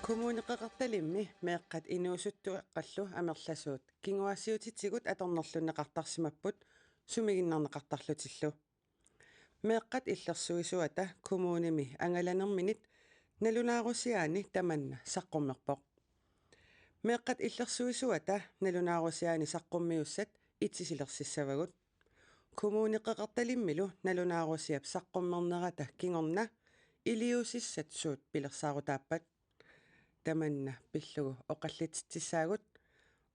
Kommuneqeqartalimmi meeqqat inuusuttueqqallu amerlasuut kinguassiutitigut atornerlunneqartarsimapput sumiginnerneqartarlutillu meeqqat illersuisuata kommunimi angalanerminit nalunaarusiaani tamanna saqqummerpoq meeqqat illersuisuata nalunaarusiaani saqqummiussat itsisilersissavagut kommuneqeqartalimmilu nalunaarusiap saqqummernerata kingorna iliusissat suut pilersaarutaappat tamanna pillugu oqallititsissaagut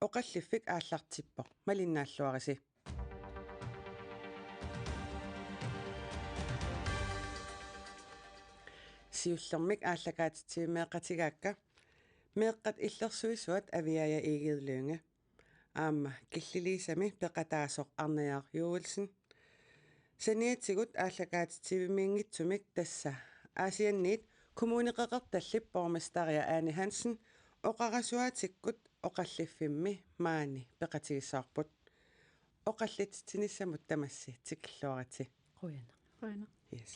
oqalliffik aallartippoq malinnaаллуарisi siullermik ааллакаатитсивимеэққатигаакка меэққат иллерсуисуат авиая игирлуунга аама киллилисами пеқатаасоқ арнаяар юулсен саниатсигут ааллакаатитсивимиингитсумик тасса аасианниит kommuneqeqartallip borgmestaria Ane Hansen oqarasuatikgut oqallifimmi maani peqatigissarput oqallititinissamut tamassi tikilluarati Quina. yes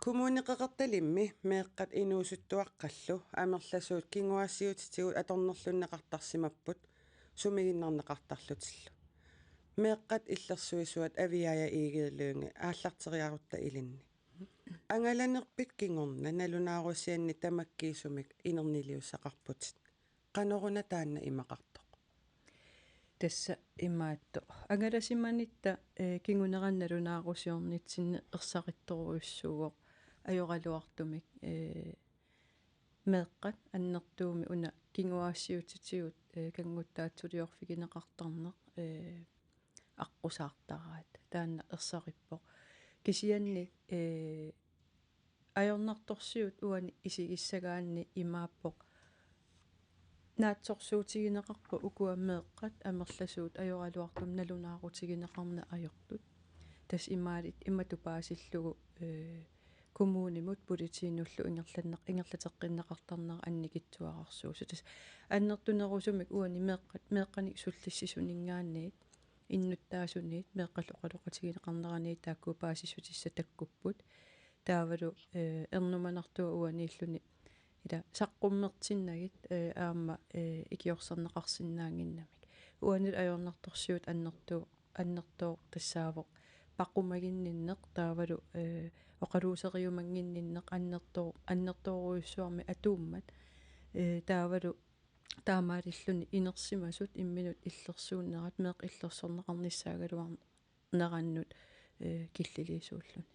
kommuneqeqartalimmi meeqqat inuusuttuaqqallu amerlasuut kinguassiutitigut atornerlunneqartarsimapput sumiginnarneqartarlutillu meeqqat illersuisuat aviaya iigirluunga aallarteriarutta ilinni angalanerpit kingorna nalunaarusianni tamakkiisumik inerniluussaqarputit qanoruna taanna imaqartoq Tassa imaatto angalasimmanitta kinguneqannalunaarusiornitsinne ersaqittoruissuugoq ajoraluartumik meeqqat annertuumi una kinguaassiutitigut kanguttaatsuliorfigineqartarneq аққусаартараат таанна ерсариппоқ кисианни ajornartorsiut uani isigissagaanni imaappoq naatsorsuutiginеқарпу укуаммеэққат амерласуут ajоралуартум налунаарутигинеқарна ajortut тас имаалит иматупаасиллугу kommunimut politiinullu ингерлатеққиннеқартарнера анникитсуарарсуусу тас аннертунерусумик уани меэққаник суллиссисунингаанниит иннуттаасуниит меэққалоқалоқатигинеқарнераниит тааккупаасиссутисса таккуппут таавалу эрнуманартуа уанииллуни ила саққуммертиннагит аама икиорсернеқарсинаангиннамик уанил ajornartorsiut аннертоо тассаавоқ паққумагинниннеқ таавалу оқалуусериумангинниннеқ аннертооруйуссуарми атууммат таавалу таамаалиллуни инерсимасут имминут иллерсууннерат меэқ иллерсорнеқарниссаагалуар нераннут киллилисууллуни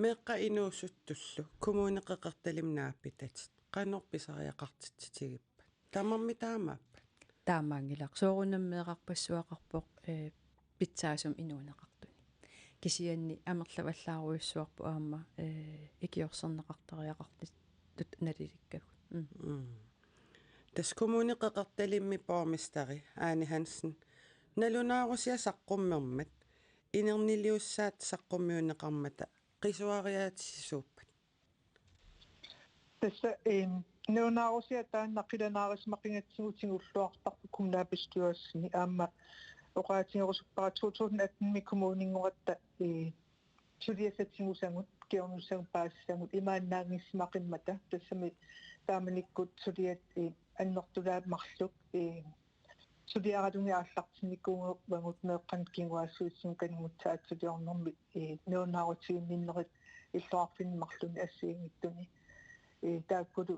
meeqqa inuusuttullu kommuneqeqartalimnaappitat qanorpisariaqartitsitsigippa tamarmi taamaappat таамаангилақ соорунаммеэқарпассуақарпоқ питсаасум инуунеқартуни кисианни амерлаваллааруйуссуарпу аама икиорсернеқартариақартит тут налиликкагут tas kommuneqeqartalimmi borgmestari Ane Hansen nalunaarusia saqqummermat inerniluussaat saqqummiunneqarmata qisuariaatissisuuppat tassa nalunaarusia taannaqqilanaarismaqingatsigutingulluartarpu kommunaapistuassini aamma oqaatigerusupparat 2018 kommuningoratta suliasatingusangut kiornussangut paasssangut imaannaangissimaqimmata tassami taamanikkut suliat аннортулааммарлук сулиаратуни ааллартинникуунгуп меэккан кингуассуутсин канимутсаатсулиорнэрми неонаарутигинниннерит иллуарфиннмарлуни ассиингиттуни тааккулу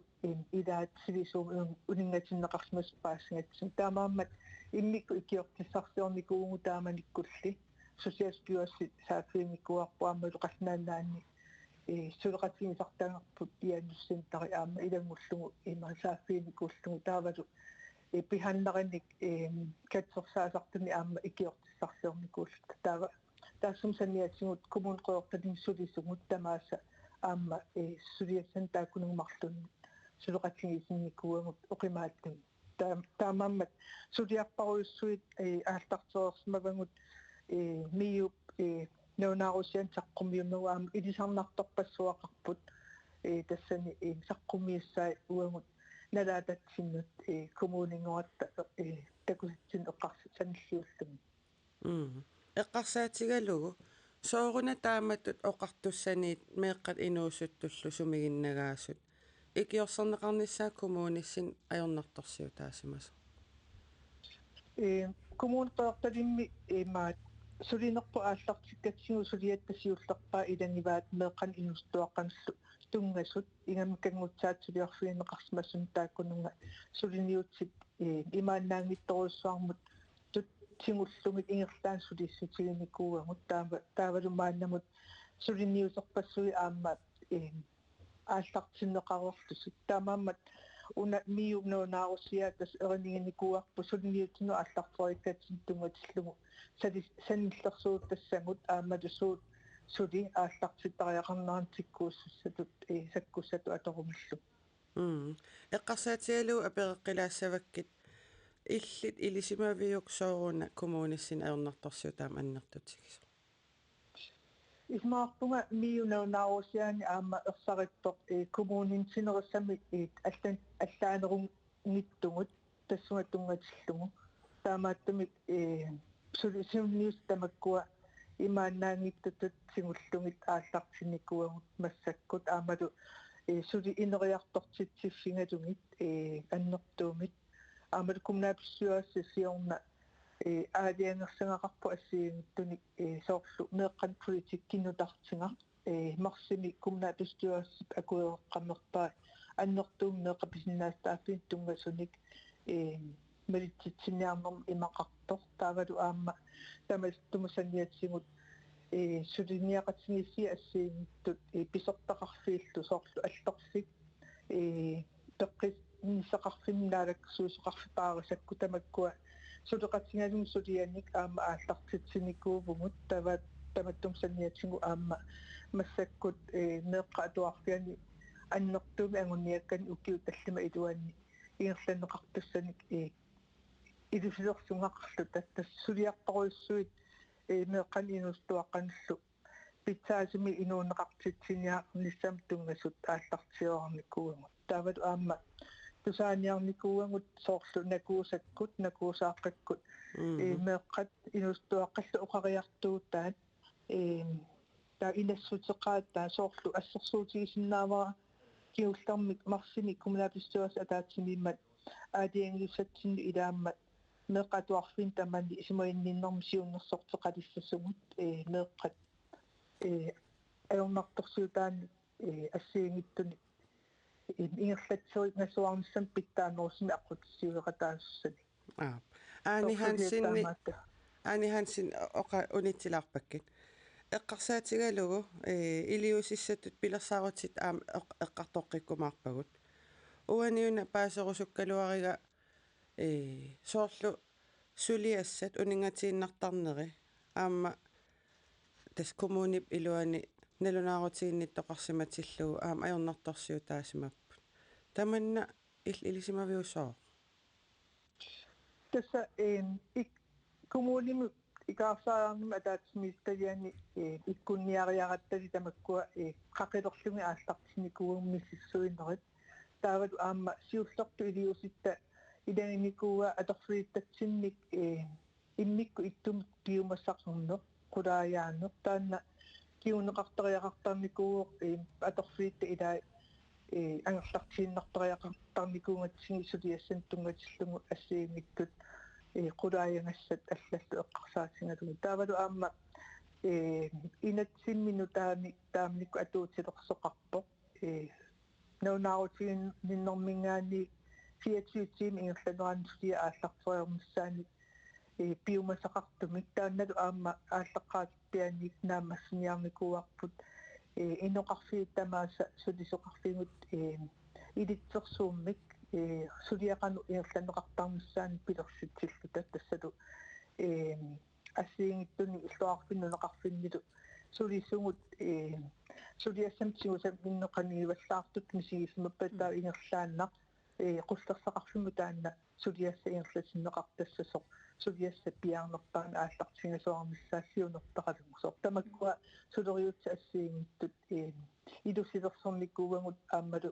илаат силисуум унингатиннеқарсимас паассангатсин таамааммат иммикку икиортиссарсиорникуунгу тааманиккулли сусиаспиуасси сааффиниккуарпуаммалу қалнааннаанни сулеқатигисартаангерпут ианнуссин тари аама илангуллугу имасааффиникууллугу таавалу пиханнераник катсорсаасартуни аама икиортиссарсиорникууллут таава таассум саниатсигут коммунеқоорталин сулисугут тамааса аама сулиассан тааккунугмарлунни сулеқатигисинникуугут оқимааттун таамааммат сулиарпаруйуссуит аалтартерерсимавангут миуп неонаарусиан саққумиумнуаама илисарнарторпассуақарпут тассани саққумиуссаа уангут налаататсиннут коммунингоратта такуситсин эққарсаниллиуллуми эққарсаатигалугу сооруна тааматтут оқартуссаниит меэққат инуусуттуллу сумигиннагаасут Ikiorsorneqarnissaa kommunissin ajornartorsiutaasimas. Kommuneqeortalimmi maat sulinerpu aallartikkatsigu suliattasiullerpaa ilanivaat meeqan inustuaqanllu tungasut ingamikangutsaat suliorfiineqarsmassun taakkununga suliniutsit imaannaangittoruussuarmut tutsingullumit ingerlaan sulissutiginikuuangut taavalumaannamut suliniuserpassui aamma aallartinneqarorlusut taamaammat una miugnonaarusia tas eriningikuarpu suliniutinu алларфориккатсин тунгаtillugu саниллерсуут тассагут аамалусуут сули ааллартиттариақарнаарантиккууссатут саккуссату аторумиллу эққарсаатигалу апереққилаассаваккит иллит илисимавиуксооруна коммунисsin ajornartorsiutaam аннертутигис исмаарпунга миунонаарусиани аама ерсариппоқ коммунин синерissami аллаанерун ниттугут тассунга тунгатиллугу таамааттумик сулисиунниус тамаккуа имааннаангиттутут сингуллугит ааллартинникуагут массаккут аамалу сули инериартортитсиффингалугит аннертуумит аамалу кумнааписсуаасса сиорна аалиангерсангақарпу ассиингиттуник соорлу меэққан политиккиннутартинга марсими кумнааписсуаассип акуеэққамерпаа аннертуум меэқаписиннаастааффин тунгасуник мелитситсиниарнерм имақартор таавалу аама тамас тумасанниатсигут сулиниақатсигисси ассиингиттут писертақарфииллу соорлу аллерсик тоққис нисақарфиннаалак суусеқарфипаарисакку тамаккуа сулеқатсингалун сулианик аама ааллартитсиникуувгут тават таматтум санниатсигу аама массаккут меэққа атуарфиани аннертууми ангунниаккани уккиу таллима илуанни ингерланнеқартуссаник илусилерсунгақарлу таттас сулиарторуйссуит меэққан инустуаққанлу питсаасими инуунеқартитсиниаа ниссам тунгасут ааллартиорникуугут таавалу аама тусааниарникуугут соорлу накуусаккут накуусааққаккут меэққат инустуаққаллу оқариартуутаат таа инассутеқаат таа соорлу ассерсуутигисиннаавара киуллармик марсими кумнааписсуас атаатсимиммат аадиангиссатсинни илааммат меэққатуарфин тамани исимаинниннэрми сиуннерсортеқалиссасугут меэққат аёрнарторсуутаани ассиингиттуни ингерлатсерит насуарниссам питтаанерусми аққутиссиуеқатаассани Аани Хансин оқа унитсилаарпаккит эққарсаатигалугу илиусиссатут пилерсаарутит аама эққартоққиккумаарпагут уаниуна паасерусуккалуарига соорлу сулиассат унингатииннартарнери аама тас коммунип илуани налунаарутиинниттоқарсиматиллугу аама ajornartorsiutaasimapput таманна илисимавиусоо тасса коммуним икаарсаарним атаатсимисталиани иккунниариараттали тамаккуа қақилерлуги ааллартиникуугуммиссуинерит таавалу аама сиуллерту илиуситта илагиникууа аторфииттатсинник иммикку иттумут пиумассақарнеқ qulaajaaneq taanna kiuneqartoriaqartarnikuuq atorfiitta ilaa angerlartiinnartoriaqartarnikuungatsigi suliassan tungatillugu assiingittut qulaajangassat allallu eqqarsaatingalugu taavalu aamma inatsimminu taamnikku atuutilersoqarpoq naunaarutiin ninnermingaani 24 tiimi ingerlaneransulia aallartoriormissaani piumasaqartumik taannalu aamma aalleqqaatippianik naamassiniarnikuuarput inoqarfiittamaasa sulisoqarfigut ilitsersuummik suliaqanu ingerlaneqartarmissaani pilersitsillutat tassalu ассиингиттуни иллуарфиннунеқарфиннилу сулисугут сулиассамтигусам иннеқанигиваллаартут мисигисмаппатаа ингерлааннақ qullerсақарфиму таанна сулиасса ингерласиннеқартассасоқ сулиасса пиаарнертаан ааллартингасуармиссаассиунертақалугу сортамаккуа сулериутса ассиингиттут илусилерсорникуугангут ааммалу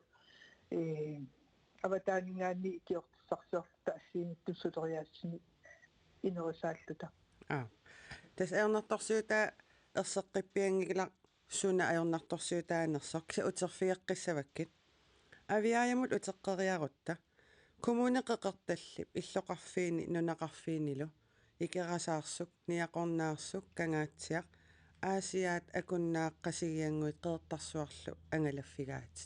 аватаанигаани киортиссарсиорлута ассиингитту сулериаассини инерисааллута тас аернарторсиута ерсеққиппиангигла суна аернарторсиутаанерсок са утерфиаққиссаваккит Aviaajamut uteqqeriarutta. Kumuneqeqertallip illoqarfiini nunaqarfiinilu ikerasaarsuq niaqornaarsuk kangaatsiaq aasiaat akunnaaqqasigianguit qeertarsuarlu angalaffigaat.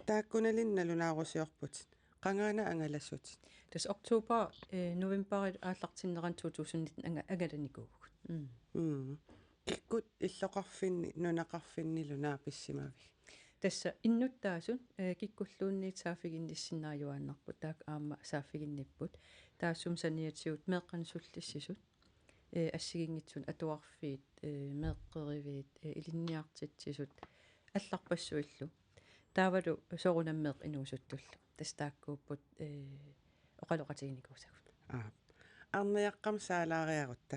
Taakkunalinnalunaarusиорпут qangaana angalasut. Das Oktober November aallartinneran 2019 agalanikuugut. Kikkut illoqarfinni nunaqarfinnilu naapissimavi. Tässä innuttaasun kikkulluunniit saafiginnissinnaarjuaannarput taak aamma saafiginnipput taassum saniatiut meeqqansullissisut ассигингитсун атуарфиит меэккеривиит илинниартитсисут алларпассуиллу таавалу сорунаммеэк инуусуттуллу тастааккууппут оқалоқатигиникуусагут Арнаяққам саалаариарутта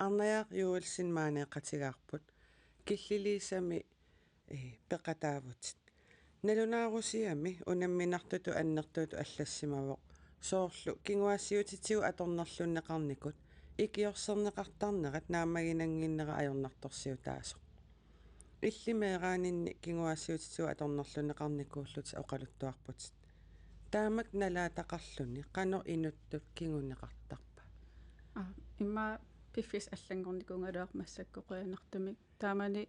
арнаяақ юулсинмаанеқатигаарпут киллилиисами пеқатаавут налунаарусиами унамминартуту аннертууту аллассимавоқ соорлу кингуассиутитсигу аторнерлуннеқарникут икиорсернеқартарнерат наамагинангиннера ajornartorsiu taasuq иллимеераанинни кингуассиутитсигу аторнерлуннеқарникууллут оқалуттуарпут таамак налаатақарлуни қано инуттут кингунеқартарпа имма пиффис аллангорникунгалуар массаккоқианартумик таамани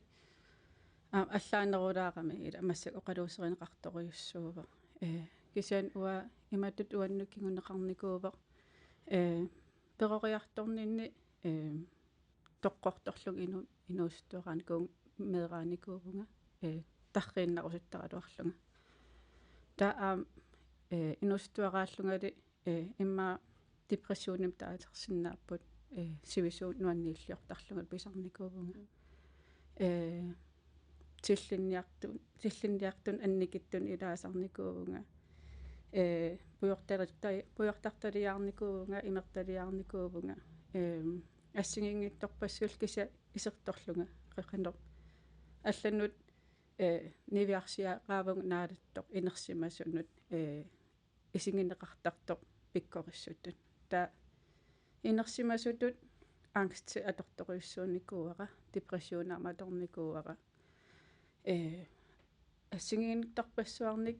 аллаанерулаарами ила массак оқалуусеринеқарторюссуува кисиан уа иматут уанну кингунеқарникуувақ перориарторнинни тоққорторлуг инуустуарааникуун меерааникуувнга таррииннарусуттаралуарлунга таа инуустуарааллунгали имма депрессионим таалерсиннааппут сивисуун нуаннииллиортарлугат писарникуувнга тиллинниартун анникиттун илаасарникуувнга пуйортарталиаарникуувнга имерталиаарникуувнга ассигингитторпассуул киса исерторлунга қеқанер алланнут нивиарсиаaqaavung наалаттоқ инерсимасунут исигинеқартартоқ пиккориссутут та инерсимасутут ангст аторторюссууникууара депрессионааматорникууара ассигингитторпассуарник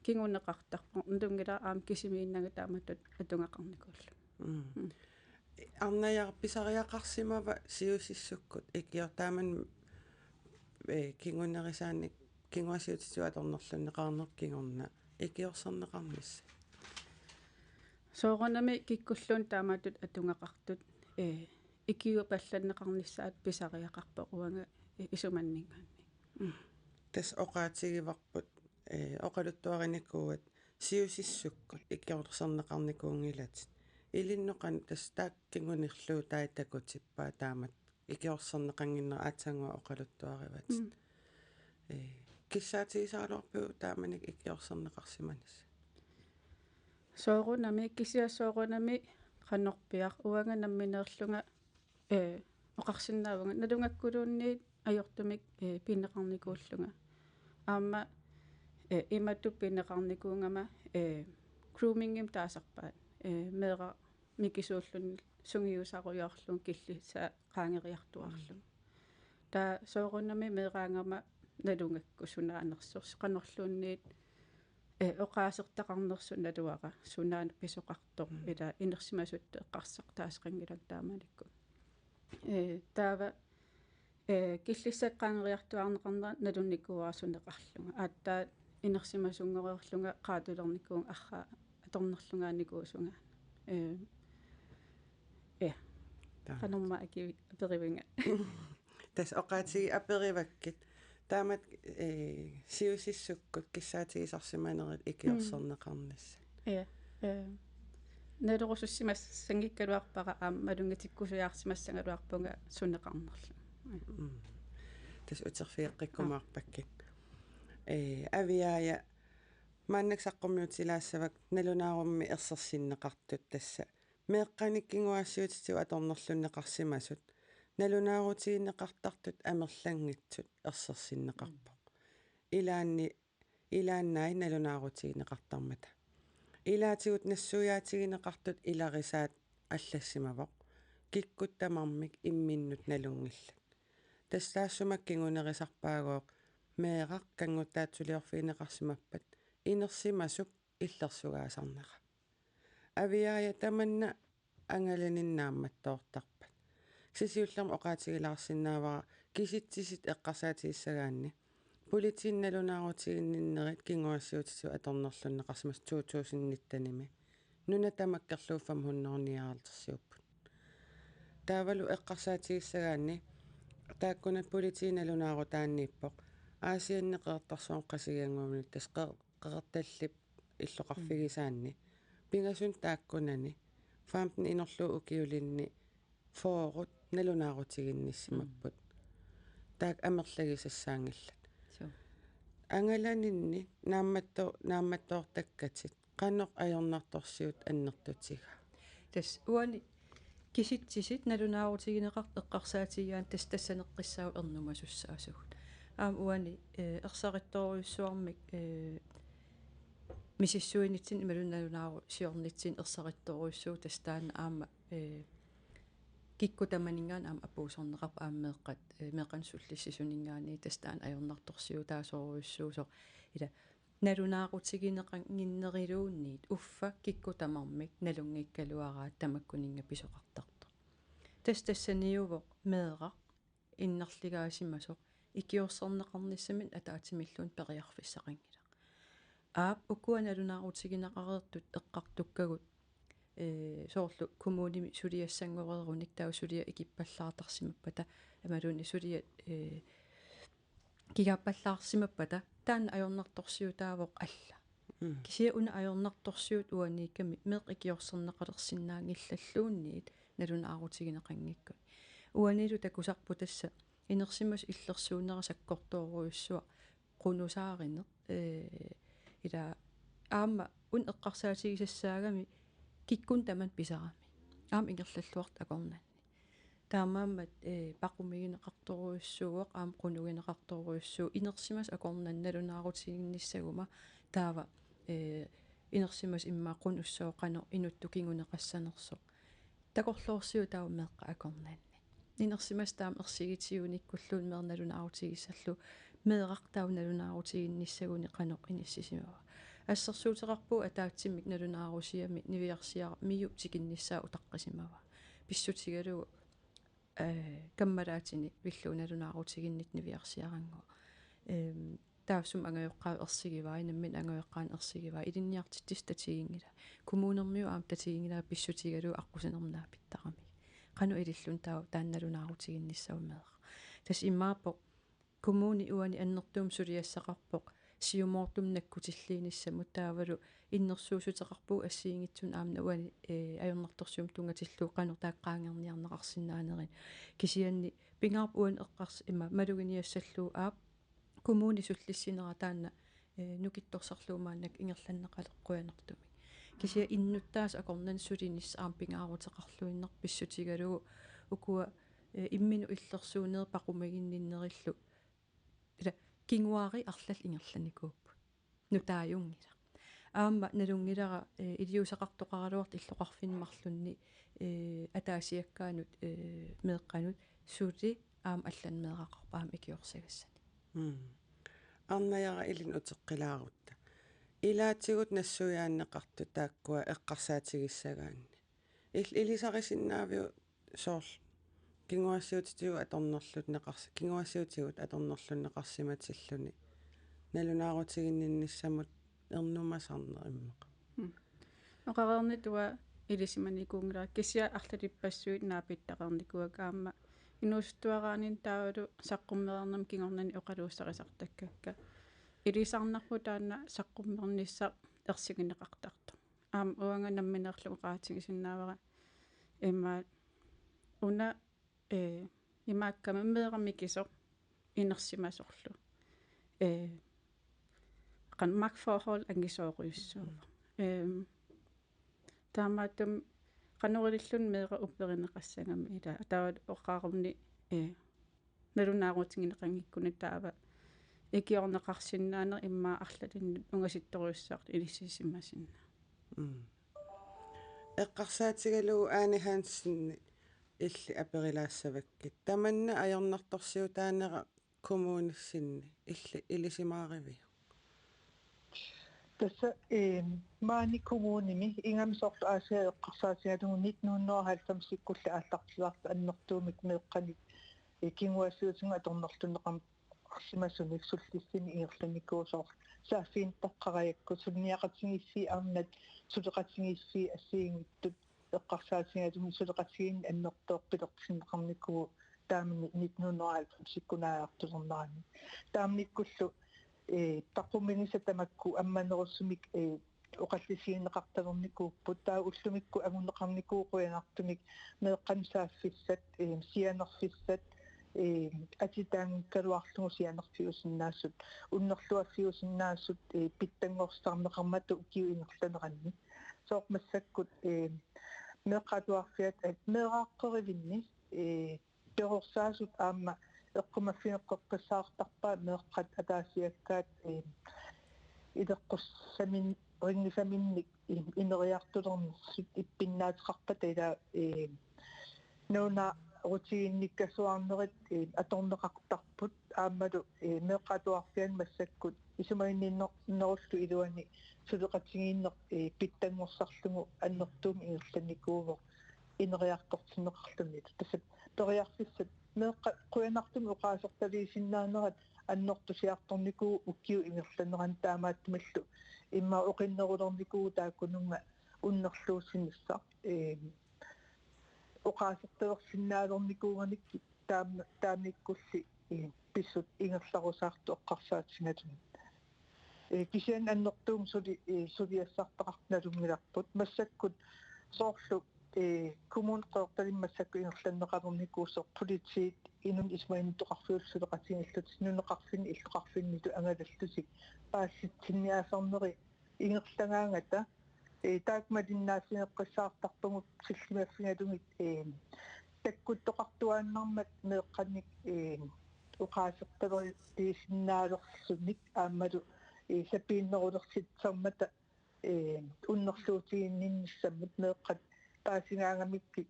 кингунеқартарпо нтунгила аам кисимииннага тааматут атунгақарникууллу арнаяарписариақарсимава сиусиссуккут икиортааман кингунерисааник кингуасиутитсуа аторнерлуннеқарнер кингорна икиорсернеқарнис соорнами киккуллуун тааматут атунгақартут икиу палланнеқарниссаат писариақарпо уанга исуманнингаанни тас оқаатигиварпут оқалуттуариникууат сиусиссуккут икиорсернеқарникуунгилат илинноқан тастаак кингунерлуу таатакутиппаа таамат икиорсернеқангиннер аатсангуа оқалуттуариват киссаатигисаалуарпуу тааманик икиорсернеқарсиманис соорунами кисиассоорунами qannorpiaq uanga nammineerlunga oqarsinnaavunga nalungakkulunniit ajortumik pinneqarnikuullunga aamma imattu pinneqarnikuungama groomingim taasarpaat meera mikisuullun sungiusaruyorlun killisa qaangeriartuarlun ta soorunami meeraangama nalungakku sunaanersorsi qanorluunniit oqaasertaqarnersun naluaqa sunaana pisoqartor ila inersimasut eqqarsaq taasqangilak taamanikku taava killissaqqaangeriartuarneqarnera nalunnikuuarsuneqarlunga aattaa inersimasunngorerlunga qaatulernikkuun arra atornerlungaannikuusunga qanorma akivi aperivinga тас оқаатиги апериваккит таамат сиусиссуккут киссаатигисарсиманерит икиорсернеқарнасса нэлерусуссимас сангиккалуарпара ааммалунгатиккусуяарсимассангалуарпунга сунеқарнерлу тас утерфиэққиккумаарпаккит авиая мааннаксаққумиутилаассавак налунаарумми ерсерсиннеқартут тасса меэққаниккингуассиутитсу аторнерлуннеқарсимасут налунаарутигиннеқартартут амерлангитсут ерсерсиннеқарпо илааннаи налунаарутигиннеқартармата илаатигут нассуяатигинеқартут иларисаат аллассимавоқ киккуттамармик имминнут налунгиллат тастаассумак кингунерисарпаагооқ meeqaq kangutaatsuliorfiineqarsimappat inersimasuk иллерсугаасарнера авиая таманна ангаланиннаамматтоортарпат сисиуллерма оқаатигилаарсинаавара киситсисит эққарсаатигиссагаанни политиинналунаарутигинниннерит кингуассиутитсу аторнерлуннеқарсимас 2000-ниттаними нуна тамаккерлууффам хуннерниаалтерсиуппут таавалу эққарсаатигиссагаанни тааккунат политииналунаару тааннииппоқ аасианнеқертарсуан қасигиангуумни тас қеқерталлип иллоқарфигисаанни пингасун тааккунани фаамтни инерлуу укиулинни фоорут налунаарутигинниссимаппут таак амерлагисассаангилла ангаланинни наамматтоортаккатит qannoq ajornartorsiut annertutiga тас уани киситсисит налунаарутигинеқарт эққарсаатигаан тас тассанеққиссау ернумасуссаасугут аам уани ерсаритторуйуссуармик мисиссуинитсин ималуналунаару сиорнитсин ерсаритторуйуссуу тастаана аама киккутаманингаан аама апуусорнеқарп ааммеэққат меқансуллиссисунингаани тастаана ajornartorsiu таасоруйуссуусо ила налунаарутигинеқан гиннерилуунниит уффа киккутамармик налунгиккалуараат тамаккунинга писоқартарто тассаниувоқ меэрақ иннерлигаасимасоқ икиорсернеқарниссамин атаатимиллуун периарфиссақангила аап укуаналунаарутигинеқареертут эққартуккагут соорлу коммуними сулиассангореруник таа сулиа икиппаллаартарсимаппата амалуни сулиа кигаппаллаарсимаппата таан ajornartorsiutaavoq alla кисия уна ajornartorsiut уаниками меқ икиорсернеқалерсинаангиллаллуунниит налунаарутигинеқангиккут уанилу такусарпу тасса инерсимас иллерсуунерасаккортооруйуссуа qunusaaрине ила аама ун эққарсаатигисассаагами киккун таман писарами аам ингерллаллуарт акорнанни таамааммат пақумигинеқарторуйуссууоқ аам qunugинеқарторуйуссуу инерсимас акорнанналунаарутигинниссагума таава инерсимас иммаа qunуссоо қано инуттукингунеқассанерсо такорлуорсиу таава меққа акорнанни инерсимас таам ерсигитиуниккуллуун мерналунаарутигиссаллу меэрақ таавналунаарутигинниссагуни қано иниссисимава ассерсуутеқарпу атаатсиммик налунаарусиами нивиарсиара миу тикинниссаа утаққисимава писсутигалу каммалаатини виллуналунаарутигиннит нивиарсиарангу таассум ангайоққаа ерсигиваа наммин ангайоққаан ерсигиваа илинниартиттис татигингила коммунермиу аам татигингила писсутигалу аққусинернаа питтарами қану илиллун таа таанналунаарутигинниссаумеэқ тас иммаапоқ коммуни уани аннертуум сулиассақарпоқ сиумоортум наккутиллииниссамут таавалу иннерсуусутеқарпуу ассиингитсун аамна уани ajornartorsium тунгатиллуу қану тааққаангерниарнеқарсинаанерин кисианни пингаарп уан эққарс има малугиниассаллуу аап коммуни суллиссинера таанна нукитторсарлуумааннак ингерланнеқалеққуянертуми кисия иннуттаас акорнан сулинис аам пингаарутеқарлуиннер писсутигалугу укуа иммину иллерсуунер пақумагинниннериллу ила кингуари арлал ингерланикууппу нутааюнгила аама налунгилара илиусақартоқаралуарт иллоқарфинмарлунни атаасиаккаанут меэққанут сули аама алланмеэқақарпа аама икиорсагассани арнаяра илин утеққилаарутта илаатигут нассуяаннеқарту тааккуа эққарсаатигиссагаанни илисарисиннаавиу соорл кингуассиутитигу аторнерлут неқарси кингуассиутигут аторнерлуннеқарсиматиллуни налунаарутигиннинниссамут ернумасарнер иммеқ оқарернитуа илисиманикуунгила кисия арлалиппассуит наапиттақарникуак аама инуустуараанин таавалу саққуммерернам кингорнани оқалууссарисартаккакка илисарнарпу таана саққуммернисса ерсигинеқартарто аама уанга намминерлу qaatigisиннаавара имма уна имааккама меерами кисо инерсимасорлу қан макфорхол ангисооруйуссуува таамаатум qanurillun meera upperinneqassangami ila taawat oqqaarumni налунаарутингинеқангиккуна таава икиорнеқарсиннааner иммаа арлалиннут унгаситторуйуссаарт илиссисимасинна эққарсаатигалуу аани хаансинни илли аперилаассаваккит таманна ajornartorsiutaanera kommunissinni ilisimaarivi tässä maani kommunimi ingam sortu asia eqqarsaasiatugu 1990 kulla aallartilarta annertuumik meeqqani kinguassiutinga atornerluneqam arsimassunik sullissimi iirlanikuusor saafiin taqqarajakku sunniaqatingissi arnat suleqatingissi assiingittut eqqarsaasiatugu suleqatigin annertoorpilersinneqarnikugu taamni 1990 sikkunaaartulernaani taamnikkullu taqumini satamakku ammanerussumik oqallisiinneqartalernikuupput taa ullumikku agunneqarnikuuquyanartumik meeqqan saaffissat sianerfissat atitaangkaluarlugu sianerfiusinnaassut unnerluaffiusinnaassut pittangorsaarneqarmatu ukiu ingerlaneqanni soormassakkut meeqqatuarfiat meeqaaqqerivinni perorsaasut aamma eqqumaffineqqeqqissaartarpaa meeqqat ataasiakkaat ileqqussamin ringisaminnik ineriartulerniссут иппиннаатеқарпата ила нуна рутиинниккасуарнерит аторнеқартарпут аамалу меэққатуарфиан массаккут исумагиннеруллу илуани сулеқатигииннер питтангорсарлугу аннертууми иерланикууво инериартортинеқарлунит тассат периарфиссат меэққа қуянартуми уқаасерталиисиннаанерат аннортусиарторникуу уккиу ингерланеран таамааттумаллу имма оқиннерулерникуу тааккунунга уннерлуусиннссаа уқаасерталерсиннаалерникууганикки таамиккулли писсут ингерларусаарту эққарсаатсингалун кисиан аннертуум сулиассартақарналунгиларпут массаккут соорлу коммун қорталиммассакку ингерланнеқалерникуусо политиит инун исмаинтоқарфиулсулеқатингиллут нунеқарфин иллоқарфинниту ангалаллусик паасситсинниаасарнери ингерлагаангата таакмалиннаасинеққиссаартарпугут силлимаффингалугит таккуттоқартуааннармат меэққанник уқаасерталери тиисиннаалерсуник аамалу сапииннерулерситсармата уннерлуутигинниннссаммат меэққат таасингаангамикки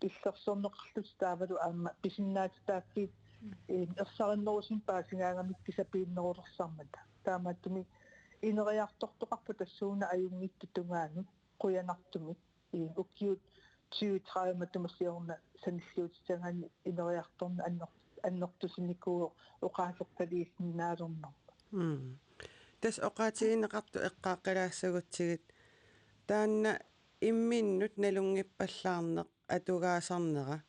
иллерсорнеқарлут таавалу аама писиннаатитааффит ерсариннерусин паасингаангамикки сапииннерулерсармата таамааттуми инериартортоқарпу тассууна аюнгитту тунгаану қуянартуми уккиут 2030 матумассиорна саниллуутитангаани инериарторна аннертусинникуу уқаасерталииссиннаалернер тас оqaатигинеқарту эққааққилаассагутсигит таанна имминнут налунгиппаллаарнеқ атугаасарнера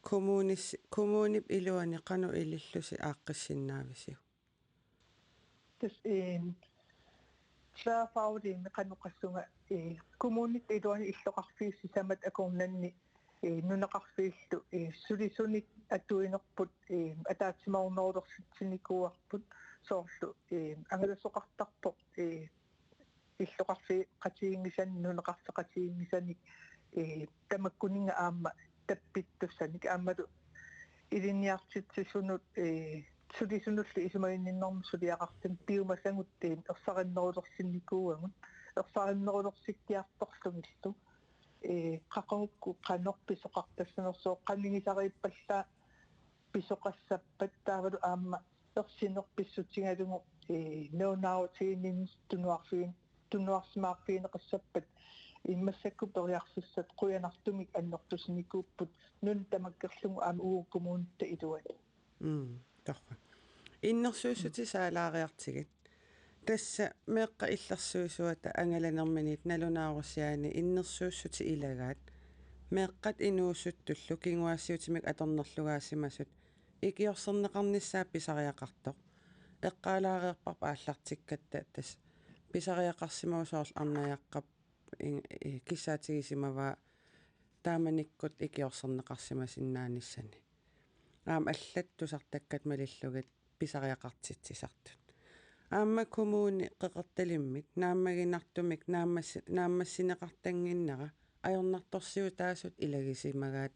коммунип илуани қану илиллуси ааққиссиннаависиу тас саафаулин меқануқассунга коммунит илуани иллоқарфиисси самат акорнанни нунеқарфииллу сулисуник атуинерпут атаатсимаорнерулерситсиникууарпут соорлу ангалассоқартарпо иллоқарфи қатигингисан нунеқарфеқатигингисаник тамаккунинга аама таппиттуссаник аамалу илинниартитсисунут сулисунуллу исумагинниннэрму сулиақартан пиумасангуттиин ерсариннерулерсинникууагун ерсариннерулерситтиарторлугиллу қақорукку қанорписоқартассанерсоо қаннигисарииппаллаа писоқассаппат таавалу аама ерсинерписсутингалугу неонааутигиннин тунуарсимаарфиинеқассаппат иммассакку периарфиссат қуянартумик аннертусникууппут нун тамаккерлугу аама уугуккумуунта илуат тарра иннерсуусути саалаариартигит тасса меэққа иллерсуусуата ангаланерминит налунаарусиани иннерсууссути илагаат меэққат инуусуттуллу кингуаассиутимик аторнерлугаасимасут икиорсернеқарниссаа писариақартоқ эққаалаариерпарпа ааллартиккатта тас писариақарсимаусоорл арнаяаққап киссаатигисимаваа тааманиккут икиорсернеқарсимасиннааниссани аама аллаттусартаккат малиллугит писариақартитсисартут аама коммуни қеқерталиммик нааммагинартумик нааммассинеқартангиннера ajornartorsiu taasut ilagisimagaat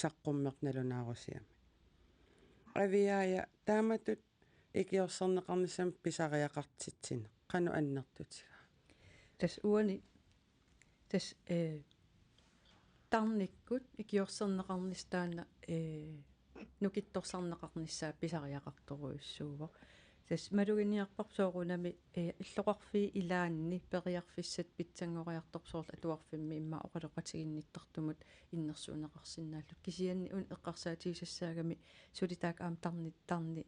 saqqummeqnalunaarusiami aviaaya taamatut ikiorserneqarnissam pisariaqartitsine qanu annertutiga tas uani tas tarnikkut ikiorserneqarnistaana нукитторсарнеқарнissaa писариақарторуйуссууво тас малугиниарпар соорунами иллоқарфи илаанни периарфиссат питсангориарторсуурл атуарфимми имма оқалеқатигинниттартумут иннерсуунеқарсинааллут кисианни ун эққарсаатигисассаагами сулитаак аам тарни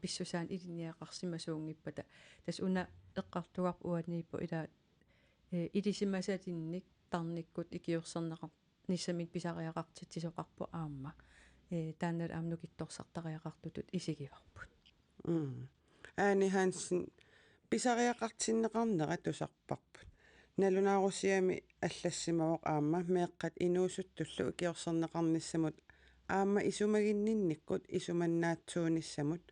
писсусаан илиниақарсимасуунгиппата тас уна эққартугар уанииппу илаа илисимасатинник тарниккут икиорсернеқар ниссамик писариақартитсисоқарпу аама тааннал аамнукитторсартариақартутут исигиварпут аани хансин писариақартиннеқарнера тусарпарпут налунаарусиами аллассимавоқ аама меэққат инуусуттуллу икиорсернеқарниссамут аама исумагиннинниккут исуманнаатсуунissamут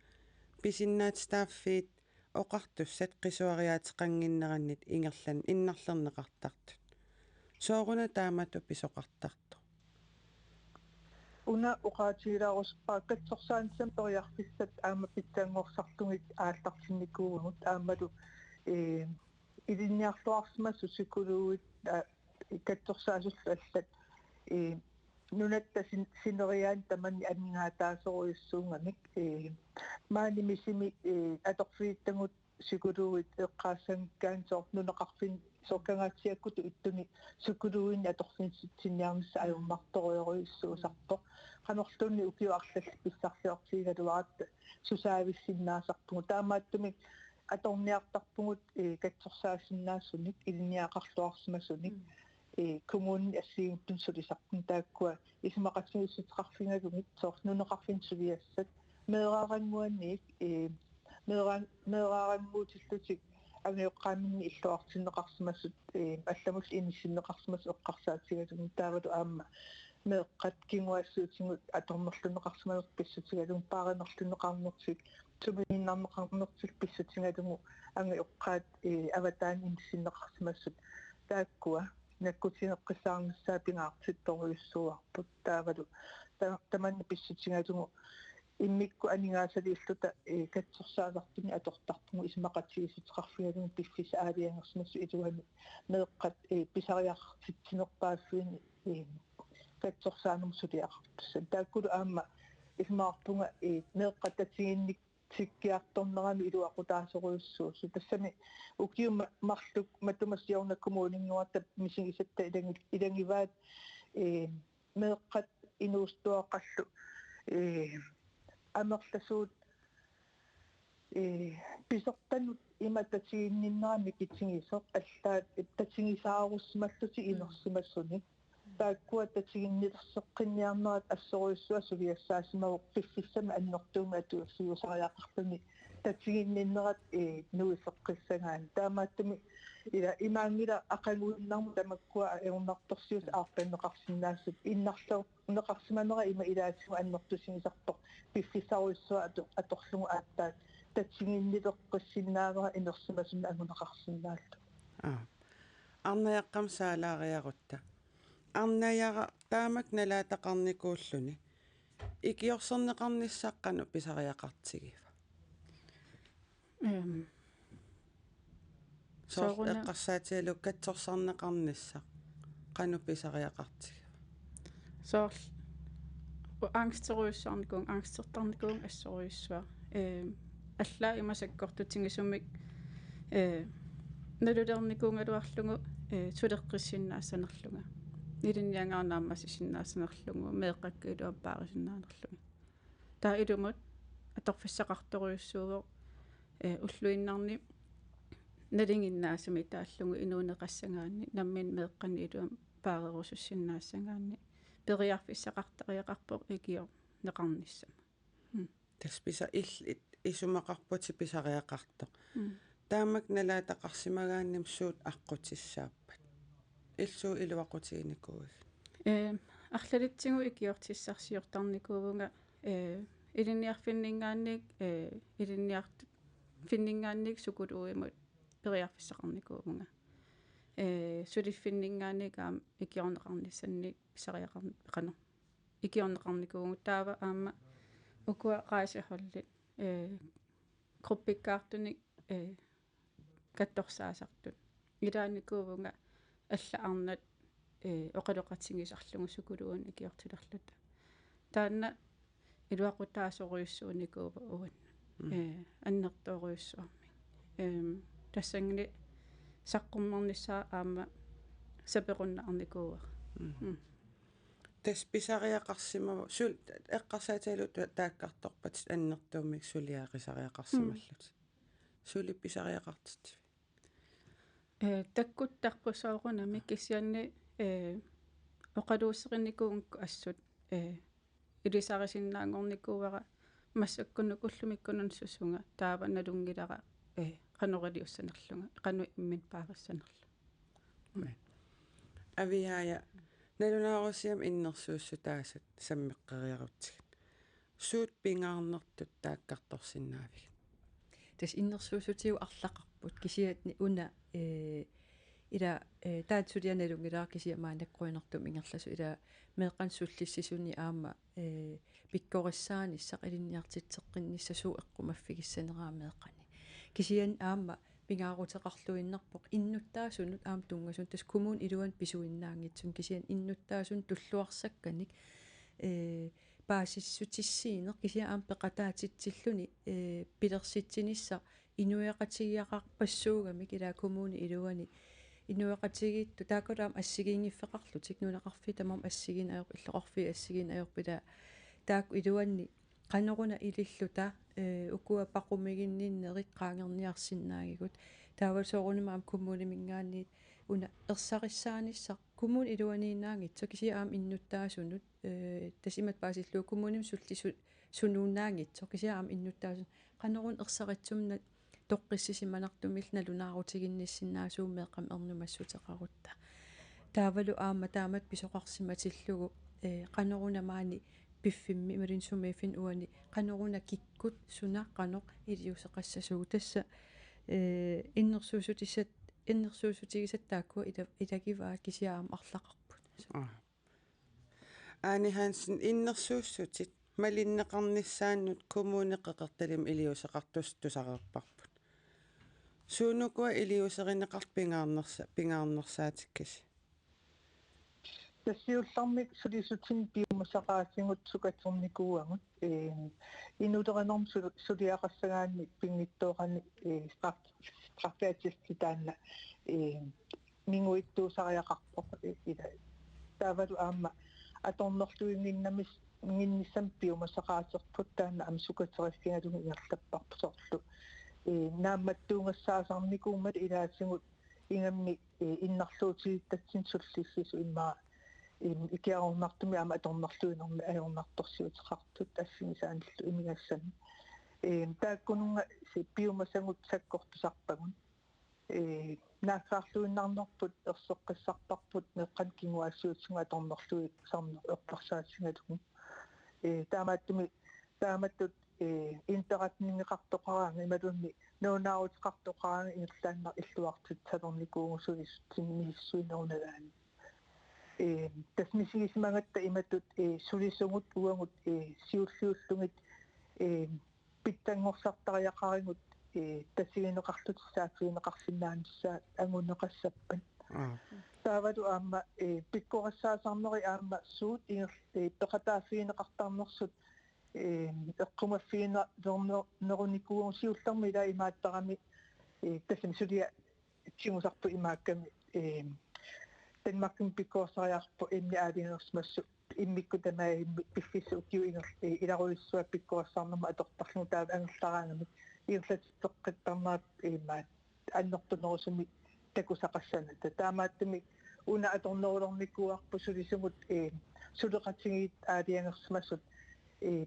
писиннаат стааффиит оқартуссат қисуариаатеқангиннераннит ингерлан иннарлернеқартартут сооруна таамату писоқартарто уна уqaatiilaaruspaa катсорсаансам периарфиссат аама питсаангорсартугит аалтарсинникуугут аамалу илинниарлуарсимасу сикулууит катсорсаасуллу аллат нунатта синериаан таманни аннгаатаасоруйуссуунгамик маани мисими аторфииттагут сикулууит эққаассангкаан соор нунеқарфин сокангаатсиаккуту иттуни сикулууин аторфинситсинниарнисса аюммарторуйоруйуссуусарпо qanорлуунни укиуарлал писсарсиортигалуаратта сусаависсиннаасарпугу таамааттумик аторниартарпугут катсорсаассиннаассуник илниақарлуарсимасуник коммуни ассигуттун сулисарпун тааккуа исмақатсигиссутеқарфингагумит соорнунеқарфин сулиассат меэраарангуанник меэраарангуутиллутик агиоққааминни иллуартиннеқарсимасут алламул иниссиннеқарсимас эққарсаатигалугу таавалу аама меэққат кингуассуутингут аторнерлунеқарсималер писсутигалугу пааринерлунеқарнертик туминнарнеқарнертик писсутигалугу агиоққаат аватаан иниссиннеқарсимассут тааккуа наккутинеққиссаарнссаа пингаартитторуйуссуарпут таавалу таманни писсутигалугу иммикку анигаасалииллута катсорсаалартуни атортарпугу исмақатсигисутеқарфигалугу пиффис аалиангерсимассу илуами меэққат писариартитсинерпааффиини катсорсаанум сулиақартуссан тааккулу аама исмаарпунга меэққаттатигинник тиккиарторнерами илуақутаасоруйуссуусу тассами укиума марлук матумассиорна коммунингуарта мисигисатта илангиваат меэққат инуустуаққаллу амерласуут писортанут имататигинниннерами китсигисоқ аллаат татсигисааруссималлути инерсимассуни тааккуа татсигиннилерсеққинниарнерат ассоруйуссуа сулиассаасимавоқ пиффиссама аннертуунга атуерсиусариақарпани татсигинниннерат нуисеққиссагаан таамааттами ила имаангила ақангуиннарму тамаккуа эуннарторсиус аарпаннеқарсинаассут иннарлу неқарсиманера има илаатигу аннертусигисарпоқ пиффисаруйуссуа аторлугу ааттаат татсигиннилеққиссинаагера инерсимасуна агунеқарсинааллу арнаяққам саалаариарутта арнаяра таамак налаатақарникууллуни икиорсернеқарниссааққану писариақартигива соор эққарсаатиалу катсорсарнеқарнisса қану писариақартигива соор ангстеруйуссаарникуун ангстертарникуун ассоруйуссуа аллаа имасаккортутингисумик налулерникуунгалуарлугу сулеққиссиннаассанерлунга илинниангаарнааммасисиннаассанерлугу меэққаккуилуам паарисиннаанерлугу таа илумут аторфиссақарторуйуссууго уллуиннарни налингиннаасами тааллугу инуунеқассагаанни наммин меэққани илуам паарерусуссиннаассагаанни периарфиссақартариақарпоқ икиор неқарниссама тасписа иллит исумақарпути писариақарто таамак налаатақарсимагааннам суут аққутиссааппат иллуу илуақутигиникууг арлалитсигу икиортиссарсиортарникуувнга илинниарфиннингаанник илинниарфиннингаанник сукулууимут периарфиссақарникуувнга сулиффиннингаанник аам икиорнеқарниссанник писариақарнеқано икиорнеқарникуугу таава аама укуа qaasihorlit группиккаартуник катторсаасартут илааникуувнга алла арнат оқалоқатсигисарлугу сукулуун икиортилерлута таанна илуақутаасориуссууникуува уан аннертоориуссуарми тассангни саққуммерниссаа аама саперуннаарникууа тас писариақарсимава сул эққарсаатаалут тааккарторпат аннертуумик сулиақисариақарсималлут сули писариақартит таккуттарпусоорунами киссианни оқалуussеринникуункку ассут илисарисиннаангорникууара массаккунук уллумиккунун сусунга таава налунгилара qanoriussannерлунга qanu immin paarissanerlu авиая налунаарусиам иннерсууссу таасат саммеққериарутсигат суут пингаарнертут тааккарторсиннаавиг тас иннерсуусутиу арлақарпут кисиатни уна ила таатсулианалунгилаа кисиамаанаккуинертум ингерласу ила меэққансуллиссисуни аама пиккориссааниссақ илинниартитсеққинниссасуу эққумаффигиссанераамеэққани кисиан аама пингаарутеқарлуиннарпоқ иннуттаасунут аам тунгасун тас коммун илуан писуиннаангитсун кисиан иннуттааsun туллуарсакканик паасиссутиссиинеқ кисиа аам пеқатаатитсиллуни пилерситсинисса инуяқатигиақарпассуугамик илаа коммуни илуани инуяқатигиитту таакулаам ассигиингиффеқарлутик нунақарфи тамам ассигин аёр иллоқарфи ассигин аёрпила таак илуанни qanорuna илиллута укуа пақумигинниннерик qaangerniarsinnаагигут таавалсоорунумаам коммуни мингаанни уна ерсариссааниссақ коммун илуанииннаангитсо кисиа аам иннуттаасунут тасимат паасиллуу коммуним суллису сунууннаангитсо кисиа аам иннуттаасун qanорун ерсаритсумнат тоққиссисиманартумил налунаарутигинниссиннаасуумеэққам ернумассутеқарутта таавалу аама таамат писоқарсиматиллугу qanорунамаани пиффимми малинсумеефин уани qanорuna киккут суна qanoq илиусеқассасугу тасса иннерсуусутигисаттааккуа илагиваа кисиаам арлақарпут аани хансен иннерсууссутит малиннеқарниссааннут коммунеқеқерталим илиусеқартус тусарерпарпут суунукуа илиусеринеқарт пингаарнерсаатиккас тассиуллармик сулисутин пиумасақаасингут сукатсорникууангут инутеранерм сулиақассагаанни пингиттоорани стратегиски таанна мингуиттуусариақарпоқ ила таавалу аама аторнерлуингиннамис нginнissam пиумасақаасерпут таанна ам сукатсериссигалуги иерлаппарпусорлу наамматтуунгассаасарникуумат илаасигут ингамми иннарлуутигиттатсин суллиссису иммаа икиаруннартуми ама аторнерлуинерми аёрнарторсиутеқартут ассимисааниллу имигассани тааккунунга пиумасангут саккортусарпагун нааккаарлуиннарнерпут ерсоққиссарпарпут неққан кингуассуутсунга аторнерлуи сарнер ерпарсаатсингалугу тааматтут интератнингеқартоқараанга ималунни нуунаарутеқартоқаранга ингерлааннар иллуартут салерникуугусуис тиммиссуинерунагаани тасмисигисмагатта иматут сулисугут уангут сиуллиуллугит питтангорсартариақарингут тассигинеқарлут сааффиинеқарсиннаанissaа ангунеқассаппан таавалу аама пиккорассаасарнери аама суут пеқатааффиинеқартарнерсут эққумаффиина вернеруникуугу сиулларми ила имааттарами тассами сулиа тингусарпу имаакками Danmarkin pikkorsariarpu immi aalinerusmassu immikku tamai piffissu kiu ilaruissua pikkorsarnerma atortarlugu taava angerlaraangami iirlatitteqqittarnaat iimmaat annertunerusumi takusaqassanata taamaattumi una atornerulornikkuarpu sulisugut suleqatigit aaliangersmassut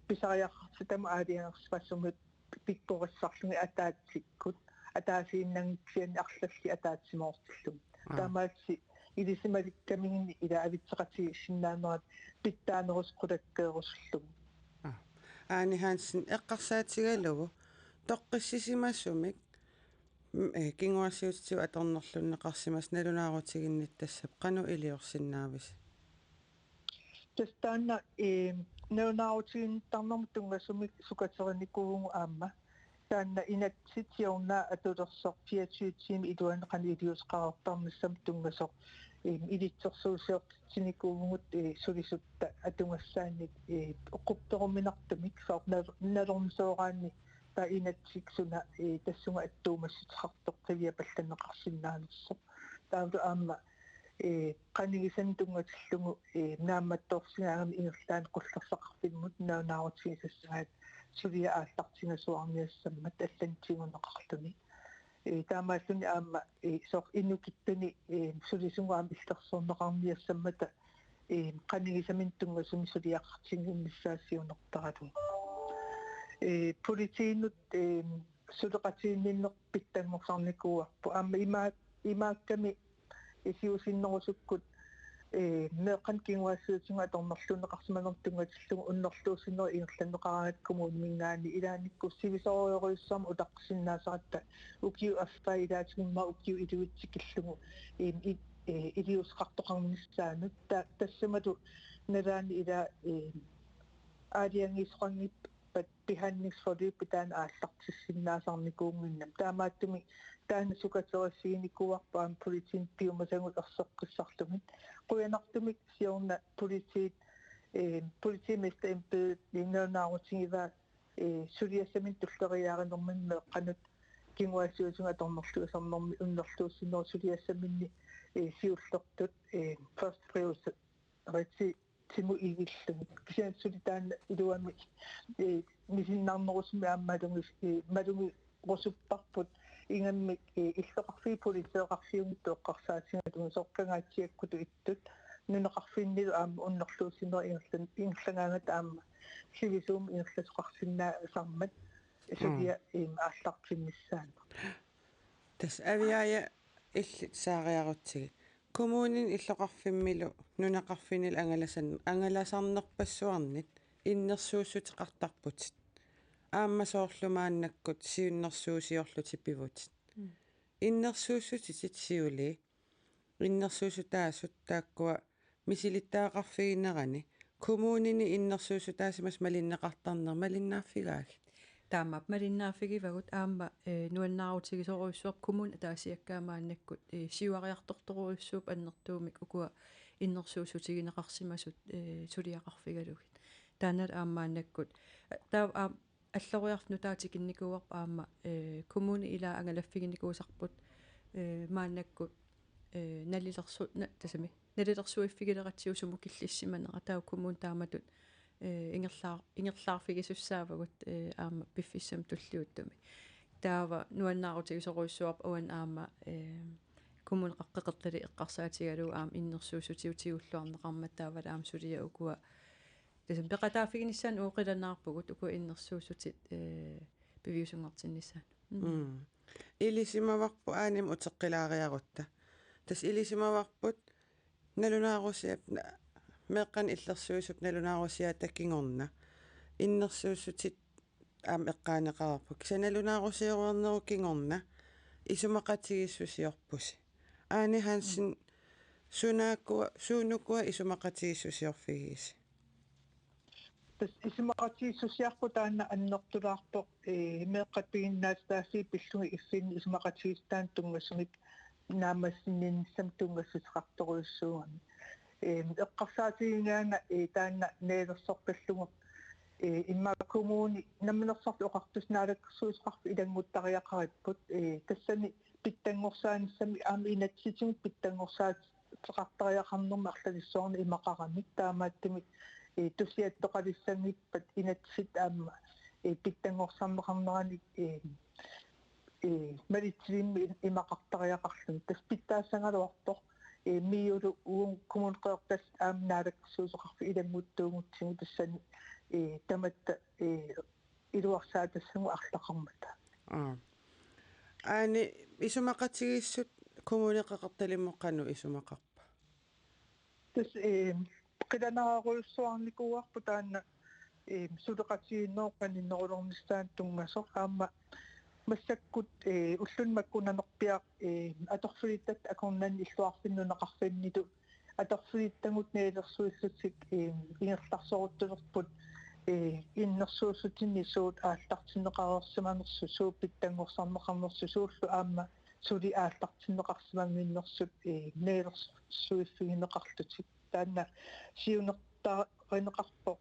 pisariaqartitama aaliangersmassumut pikkorissarlugi ataattikkut ataasiinnangitsiani arlalli ataatsimoortillum taamaatsi илисималиккамигини ила авитсеқати синнаанерат питтаанерусқулаккеерусуллугу аани хансен эққарсаатигалугу тоққиссисимассумик кингуассиутсиу аторнерлуннеқарсимас налунаарутигинниттассап қану илиорсиннаавис тастаана налунаарутигиннтарнерму тунгасумик сукатерникуугу аама таанна инатситиорнаа атулерсор 24 тими илуанеқани илиусқарартарнассам тунгасор илитсерсуусиортитсиникуугут сулисутта атунгассаанник оққупторуминартумик налорнсоогаанни таинатсиксуна тассунга аттуумассутеқартоқ қивиа палланеқарсиннаанерсо таавду аама qannigisan tungatillungu naammattoorsingaagami ingerlaan qullерсақарфиммут наунаарутсигисассагаат сулиа ааллартингасуарниассаммат аллантигунеқарлуни таамааллуни аама соор инукиттуни сулисунгуам иллерсуорнеқарниассаммата qannigisamin tungasumi suliақартингиннссаассиунертаралу политиинут сулеқатиинниннер питтангорсарникууарпу аама имаакками исиусиннерусуккут меэқан кингуассуутинга аторнерлунеқарсиманертунгатиллугу уннерлуусиннери ингерланеқараат коммуунмингаани илааникку сивисориориуссарма утаққсиннаасаратта укиу аффа илаатигумма укиу илуитсикиллугу илиусеқартоқарниссаанут тассамату налаани ила аалиангисоқангип behandlingsforløb taан ааллартиссиннаасарникуунгиннам таамааттуми таана сукатериссигиникуарпаам политин пиумасангут орсеққиссарлугит қуянартумик сиорна политиместа эмпед линнернаарутигива сулиассамин туллериааринэрмин меққанут кингуассуусунга торнерлуусарнэрми уннерлууссиннер сулиассаминни сиуллертут first priority ретси тиму игиллугит кисиассулитаана илуами мисиннарнерусми малуми росуппарпут ингаммик иллеқарфи политеэқарфиунгит тоққарсаатингалугу соққангаатсиаккуту иттут нунеқарфиннилу аама уннерлуусиннер ингерлангаангат аама сивисуум ингерласоқарсиннаа сармат сулиа ааллартиннissaан тас авиая илли саариарутсигит коммуунин иллоқарфиммилу нунақарфинил ангаласарнерпассуарнит иннерсууссутеқартарпутит аама соорлумааннаккут сиуннерсуусиорлути пивутит иннерсууссутит сиули иннерсуусутаасут тааккуа мисилиттаақарфигинерани коммуунини иннерсуусутаасимас малиннеқартарнер малиннааффигаагит таамап малиннааффигивагут аама нуаннаарутигисоруйссуап коммун таасиаккаамааннаккут сиуариарторторуйссууп аннертуумик укуа иннерсуусутигинеқарсимасут сулиақарфигалугит таанал аамааннаккут таа аллориарфну таатикинникууарпа аама коммуни илаа ангалаффигинникуусарпут мааннаккут налилерсу тасами налилерсуиффигилератсиу сумукиллиссиманера таа коммун тааматут ингерлаарфигисуссаавагут аама пиффиссам туллиуттуми таава нуаннаарутигисоруйссуарп уан аама коммун қаққеқертали эққарсаатигалу аама иннерсуусутиутиуллуарнеқарма таавала аама сулия укуа тасам пеқатаафигиниссаан ууқиланаарпугут укуа иннерсуусутит пивиусунгартиннissaан илисимаварпу ааним утеққилаариарутта тас илисимаварпут налунаарусиап меэкъан иллерсуусуп налунаарусиа таккингорна иннерсуусутит аам эққаанеқарпу кисаналунаарусиоруарнеру кингорна исумақатигиссусиорпуси аани хансин суунукуа исумақатигиссусиорфигиси тас исумақатигиссусиарпу таана аннертулаарпо меэққатпигиннаас тааси пиллуги иффин исумақатигистаан тунгасумик наамассинниннссам тунгассутеқарторуйссуугами эққарсаатигингаанга таана неелерсорпаллугу имма коммуни намнерсарт оқартуснаалаккерсуисқарфи илангуттариақариппут тассани питтангорсааниссами аами инатситигут питтангорсаат теқартариақарнерма арлалиссуарни имақарамик таамааттумик тусиаттоқалиссангиппат инатсит аама питтангорсарнеқарнерани малитсилимми имақартариақарлун тас питтаассангалуартор миулу уун коммунқеортас аамнаалаккерсуусеқарфи илангуттуугутсигу тассани таматта илуарсаатассагу арлақармата аани исумақатигиссут коммунеқақарталиммоққану исумақарпа тас қиланааруйуссуарникууарпу таана сулеқатигиннооққаниннерулорнистаан тунгасо аама массаккут уллунмаккунанерпиақ аторфилиттат акорнан иллуарфиннунеқарфинниту аторфилиттангут неелерсуиссутик ингерларсоруттулерпут иннерсуусутинни суут ааллартинеқарерсиманерсу сууппиттангорсарнеқарнерсу сууллу аама suli ааллартиннеқарсимамминнэрсут неерсуиффигинеқарлутик таанна сиунертааринеқарпоқ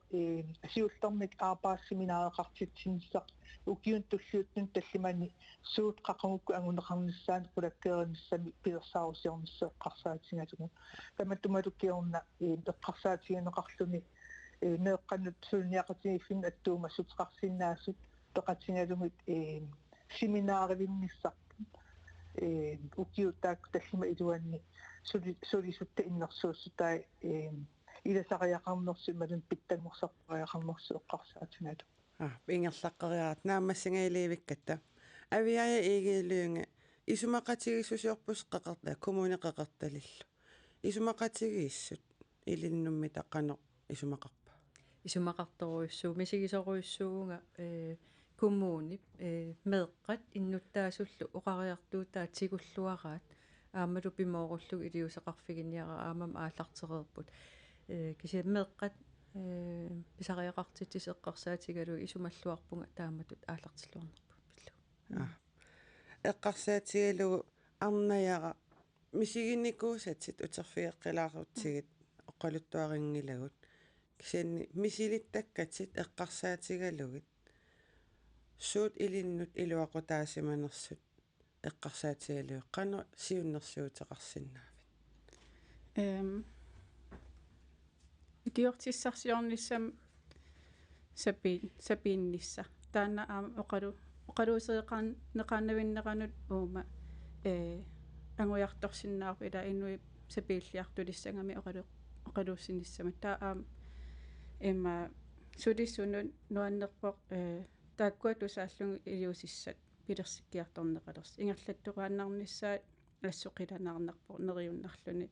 асиуллэрмик аапаассиминаареқартитсинissaq укиун туллиутнун таллимани суут қақангукку ангунеқарниссаан қулаккеерниссами пилерсаарусиорниссеэққарсаатингалугу таматтумалуккиорна эққарсаатигинеқарлуни неэққаннут сулниақатигиффин аттуума сутеқарсиннаасут тоқатингалугут семинааривиннissaq укиутаак таллима илуанни сулисутта иннэрсууссутай иласариақарнерсу малун питтангорсарпариақарнерсу эққарсаатингалу ингерлаққариарат нааммассингаилиивиккатта авиая игиилуунга исумақатигиссусиорпус қақарта коммуни қақарталиллу исумақатигииссут илиннумми таққано исумақарпа исумақарторуйссуу мисигисоруйссуунга коммуни меэққат иннуттаасуллу оқариартуутаа тигуллуараат аамалу пимооруллуг илиусеқарфигинниара аамам ааллартерерпут киси меэққат писариақартитис эққарсаатигалу исумаллуарпунга тааматут ааллартиллуарнерпу пиллу эққарсаатигалу арнаяра мисигинникуусатсит утерфиэққилаарутсигит оққалуттуарингилагут кисианни мисилиттаккатит эққарсаатигалугит суут илиннут илуақутаасиманерсут эққарсаатигалу қано сиуннэрсуутеқарсиннаавит идиортиссарсиорнissam сапииннисса таана аама оқалуусеэқарн неқааннавиннеранут уума ангуярторсиннаарпу ила инуи сапииллиартулиссангами оқалууссиниссама таа аама има сулиссунут нуаннерпоқ тааккуат усааллугу илиусиссат пилерсиккиарторнеқалерс ингерлаттуqaannarnissaat ассоқиланаарнарпо нериуннарлуни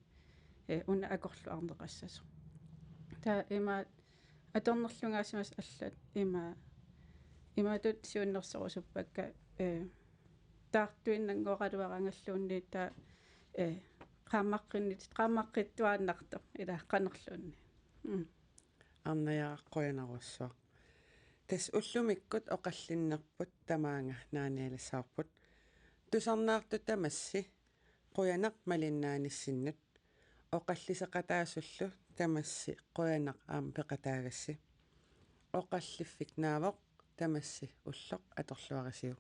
уна акорлу арнеқассасо та има аторнерлунгаасимас аллат имаатут сиуннерсорусуппакка таартуиннангоқалуарангаллуунни та qaammaqqittuaannarto ила qanерlunni арнаяаққуянаруссуа тас уллумиккут оқаллиннерпут тамаанга нааниалассаарпут тусарнаарту тамасси қуянақ малиннааниссиннут оқаллисеқатаасуллу тамасси қуянақ аама пеқатаагасси оқаллиффик наавоқ тамасси уллоқ аторлуарисиу